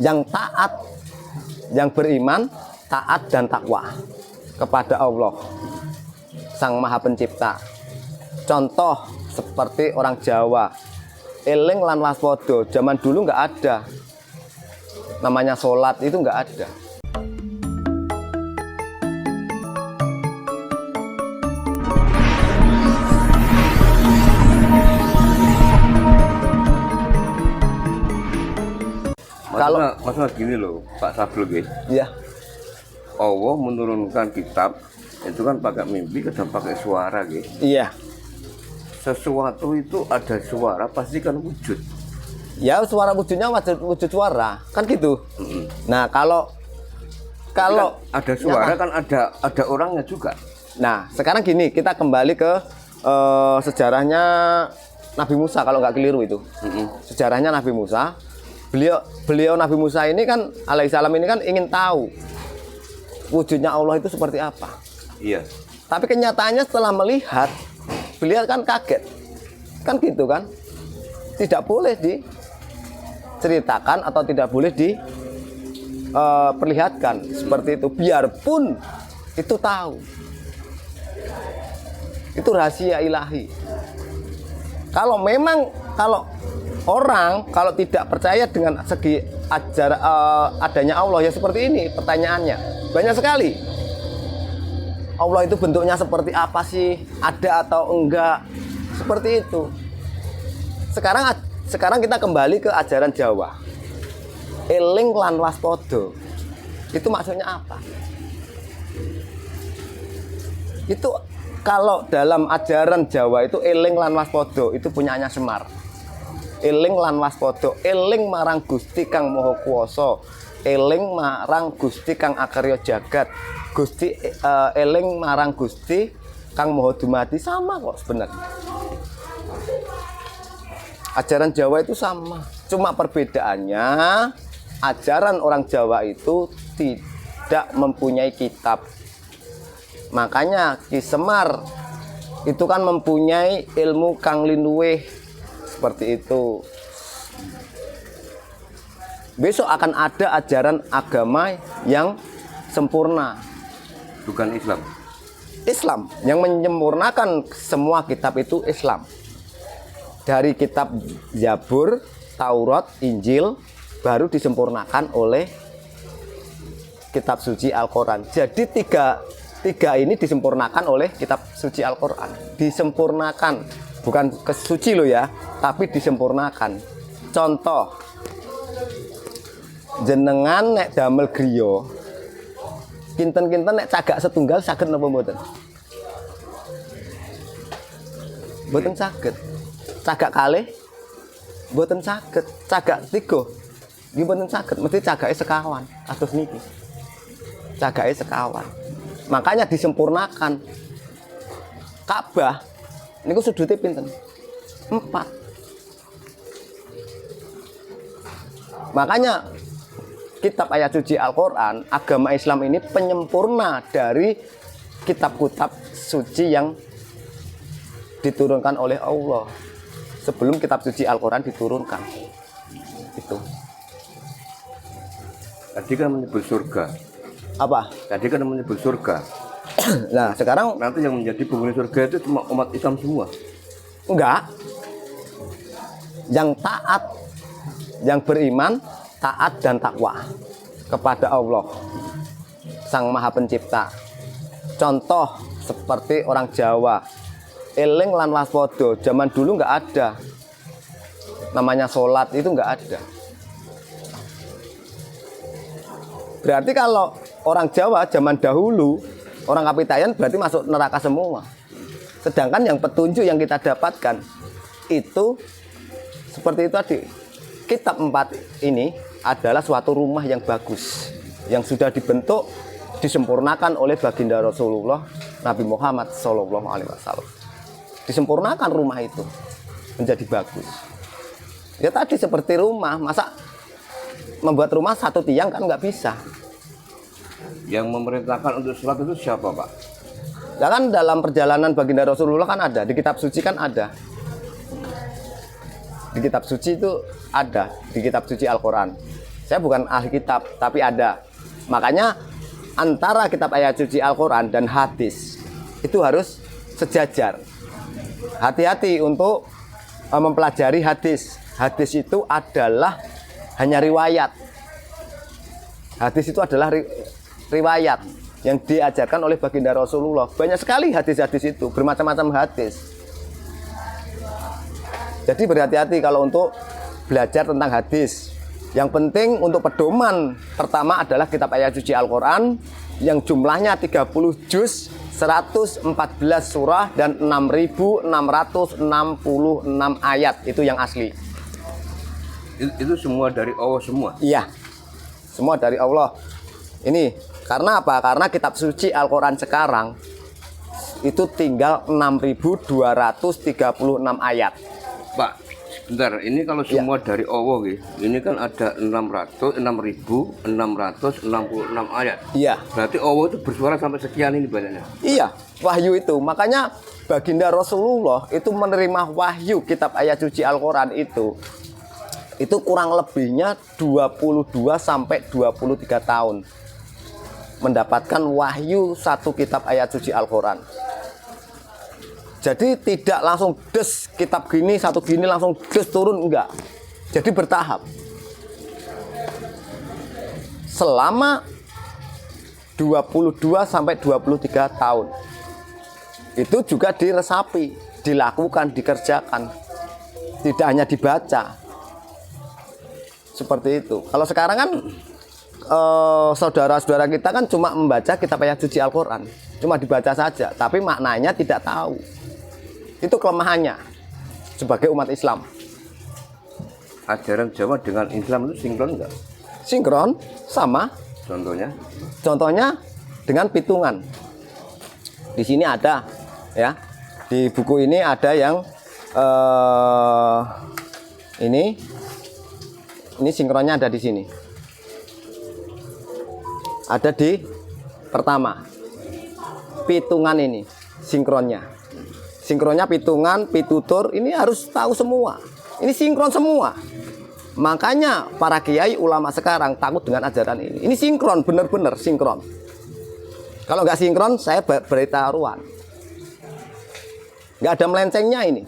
yang taat, yang beriman, taat dan takwa kepada Allah Sang Maha Pencipta. Contoh seperti orang Jawa, eling lan waspada. Zaman dulu nggak ada namanya sholat, itu nggak ada. Masalah gini loh Pak Sabrul guys. Iya. Allah menurunkan kitab itu kan pakai mimpi, kadang pakai suara guys. Iya. Sesuatu itu ada suara pasti kan wujud. Ya suara wujudnya wujud suara kan gitu. Nah kalau Kan ada suara kan ada orangnya juga. Nah sekarang gini, kita kembali ke sejarahnya Nabi Musa kalau nggak keliru itu. Sejarahnya Nabi Musa. Beliau Nabi Musa ini kan alaihissalam ini kan ingin tahu wujudnya Allah itu seperti apa. Iya. Tapi kenyataannya setelah melihat, beliau kan kaget. Kan gitu kan. Tidak boleh diceritakan atau tidak boleh diperlihatkan seperti itu. Biarpun itu tahu. Itu rahasia ilahi. Kalau orang tidak percaya dengan segi adanya Allah ya seperti ini pertanyaannya. Banyak sekali. Allah itu bentuknya seperti apa sih? Ada atau enggak? Seperti itu. Sekarang kita kembali ke ajaran Jawa. Eling lan waspada. Itu maksudnya apa? Itu kalau dalam ajaran Jawa itu eling lan waspada itu punyanya Semar. Eling lan waspada, eling marang Gusti Kang Maha Kuwasa, eling marang Gusti Kang akarya jagat, Gusti eling marang Gusti Kang Maha Dumadi. Sama kok sebenarnya. Ajaran Jawa itu sama, cuma perbedaannya ajaran orang Jawa itu tidak mempunyai kitab. Makanya Ki Semar itu kan mempunyai ilmu kang linuwih. Seperti itu. Besok akan ada ajaran agama yang sempurna. Bukan Islam. Islam yang menyempurnakan semua kitab itu Islam. Dari kitab Zabur, Taurat, Injil baru disempurnakan oleh kitab suci Al-Quran. Jadi tiga ini disempurnakan oleh kitab suci Al-Quran. Disempurnakan, bukan kesuci loh ya, tapi disempurnakan. Contoh, jenengan nek damel griya, kinten-kinten nek cagak setunggal saged napa mboten? Mboten saged. Cagak kalih mboten saged. Cagak tiga nggih mboten saged, mesti cagake sekawan kados niki. Cagake sekawan. Makanya disempurnakan. Ka'bah niku sudute pinten? 4. Makanya kitab ayat suci Al-Quran, agama Islam ini penyempurna dari kitab-kitab suci yang diturunkan oleh Allah sebelum kitab suci Al-Quran diturunkan. Itu. Tadi kan menyebut surga. Apa? Tadi kan menyebut surga. Nah, sekarang nanti yang menjadi penghuni surga itu cuma umat Islam semua. Enggak. Yang taat, yang beriman, taat dan takwa kepada Allah Sang Maha Pencipta. Contoh seperti orang Jawa, eling lan waspada. Zaman dulu nggak ada namanya sholat, itu nggak ada. Berarti kalau orang Jawa zaman dahulu, orang Kapitayan berarti masuk neraka semua. Sedangkan yang petunjuk yang kita dapatkan itu seperti itu tadi. Kitab 4 ini adalah suatu rumah yang bagus, yang sudah dibentuk, disempurnakan oleh baginda Rasulullah Nabi Muhammad SAW. Disempurnakan rumah itu menjadi bagus. Ya tadi seperti rumah, masa membuat rumah satu tiang kan nggak bisa. Yang memerintahkan untuk sholat itu siapa, Pak? Ya kan dalam perjalanan baginda Rasulullah kan ada, di kitab suci kan ada. Di kitab suci itu ada, di kitab suci Al-Quran. Saya bukan ahli kitab, tapi ada. Makanya antara kitab ayat suci Al-Quran dan hadis itu harus sejajar. Hati-hati untuk mempelajari hadis. Hadis itu adalah hanya riwayat. Hadis itu adalah riwayat yang diajarkan oleh baginda Rasulullah. Banyak sekali hadis-hadis itu, bermacam-macam hadis. Jadi berhati-hati kalau untuk belajar tentang hadis. Yang penting untuk pedoman pertama adalah kitab ayat suci Al-Quran yang jumlahnya 30 juz, 114 surah dan 6.666 ayat. Itu yang asli. Itu semua dari Allah semua? Iya, semua dari Allah. Ini karena apa? Karena kitab suci Al-Quran sekarang itu tinggal 6.236 ayat. Pak, sebentar, ini kalau semua dari Allah gitu, ini kan ada 6.666 ayat. Iya. Berarti Allah itu bersuara sampai sekian ini banyaknya. Iya, wahyu itu. Makanya baginda Rasulullah itu menerima wahyu kitab ayat suci Al-Quran itu kurang lebihnya 22 sampai 23 tahun mendapatkan wahyu satu kitab ayat suci Al-Quran. Jadi tidak langsung des kitab gini, satu gini langsung des turun, enggak. Jadi bertahap. Selama 22 sampai 23 tahun. Itu juga diresapi, dilakukan, dikerjakan. Tidak hanya dibaca. Seperti itu. Kalau sekarang kan saudara-saudara kita kan cuma membaca kitab ayat suci Al-Quran. Cuma dibaca saja, tapi maknanya tidak tahu. Itu kelemahannya sebagai umat Islam. Ajaran Jawa dengan Islam itu sinkron enggak? Sinkron, sama. Contohnya? Contohnya dengan pitungan. Di sini ada, ya. Di buku ini ada yang ini sinkronnya ada di sini. Ada di pertama. Pitungan ini sinkronnya. Sinkronnya pitungan, pitutur, ini harus tahu semua. Ini sinkron semua. Makanya para kiai ulama sekarang takut dengan ajaran ini. Ini sinkron, benar-benar sinkron. Kalau nggak sinkron, saya beri taruhan. Nggak ada melencengnya ini.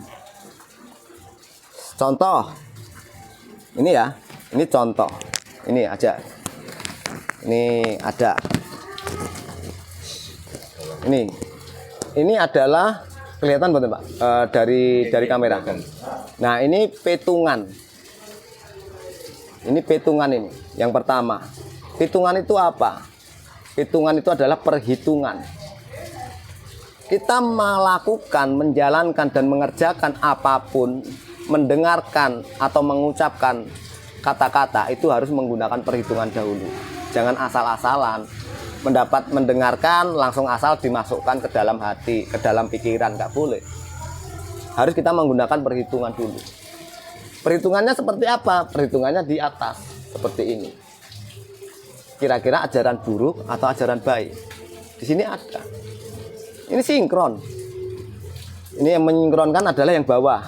Contoh. Ini ya, ini contoh. Ini aja. Ini ada. Ini adalah kelihatan betul Pak dari kamera. Nah ini petungan. Ini petungan ini. Yang pertama, hitungan itu apa? Hitungan itu adalah perhitungan. Kita melakukan, menjalankan dan mengerjakan apapun, mendengarkan atau mengucapkan kata-kata itu harus menggunakan perhitungan dahulu. Jangan asal-asalan. Mendengarkan langsung asal dimasukkan ke dalam hati, ke dalam pikiran, nggak boleh. Harus kita menggunakan perhitungan dulu. Perhitungannya seperti apa? Perhitungannya di atas seperti ini. Kira-kira ajaran buruk atau ajaran baik? Di sini ada. Ini sinkron. Ini yang menyinkronkan adalah yang bawah.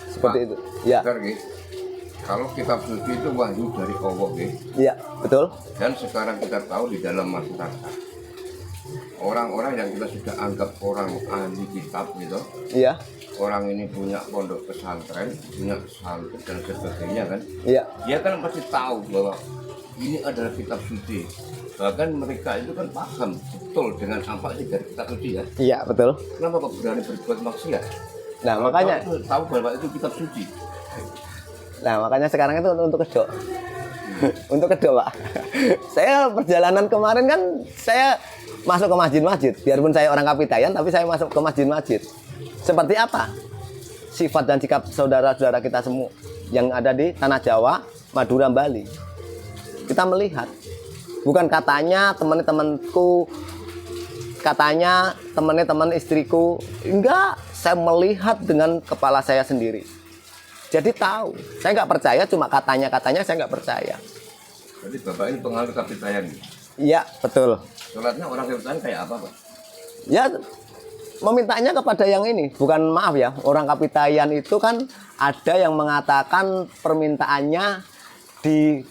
Seperti itu. Ya. Kalau kitab suci itu wahyu dari Allah, iya betul. Dan sekarang kita tahu di dalam masyarakat orang-orang yang kita sudah anggap orang ahli kitab gitu, iya. Orang ini punya pondok pesantren, punya pesantren dan sebagainya kan, iya. Dia kan pasti tahu bahwa ini adalah kitab suci. Bahkan mereka itu kan paham betul dengan apa sih dari kitab suci ya. Iya betul. Kenapa kok berani berbuat maksiat? Nah makanya tahu bahwa itu kitab suci. Nah makanya sekarang itu untuk kedok. Untuk kedok Pak. Saya perjalanan kemarin kan saya masuk ke masjid-masjid. Biarpun saya orang Kapitayan tapi saya masuk ke masjid-masjid. Seperti apa sifat dan sikap saudara-saudara kita semua yang ada di Tanah Jawa, Madura, Bali. Kita melihat. Bukan katanya teman-temanku, katanya teman-teman istriku. Enggak, saya melihat dengan kepala saya sendiri. Jadi tahu, saya nggak percaya, cuma katanya saya nggak percaya. Jadi Bapak ini pengaruh Kapitayan? Iya, betul. Sholatnya orang Kapitayan kayak apa Pak? Ya, memintanya kepada yang ini. Bukan, maaf ya, orang Kapitayan itu kan ada yang mengatakan permintaannya di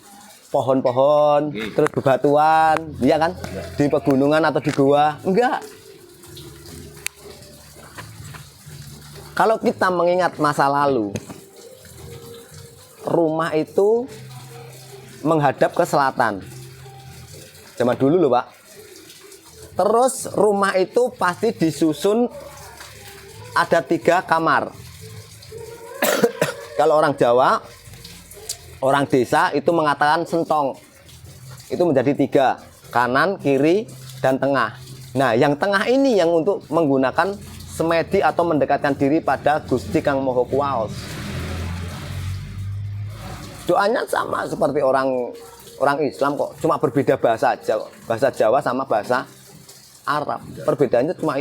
pohon-pohon, terus bebatuan, iya kan? Di pegunungan atau di gua. Enggak. Kalau kita mengingat masa lalu, rumah itu menghadap ke selatan. Zaman dulu loh, Pak. Terus rumah itu pasti disusun ada 3 kamar. Kalau orang Jawa, orang desa itu mengatakan sentong. Itu menjadi 3, kanan, kiri, dan tengah. Nah, yang tengah ini yang untuk menggunakan semedi atau mendekatkan diri pada Gusti Kang Maha Kuwaos. Doanya sama seperti orang Islam kok, cuma berbeda bahasa aja kok. Bahasa Jawa sama bahasa Arab. Perbedaannya cuma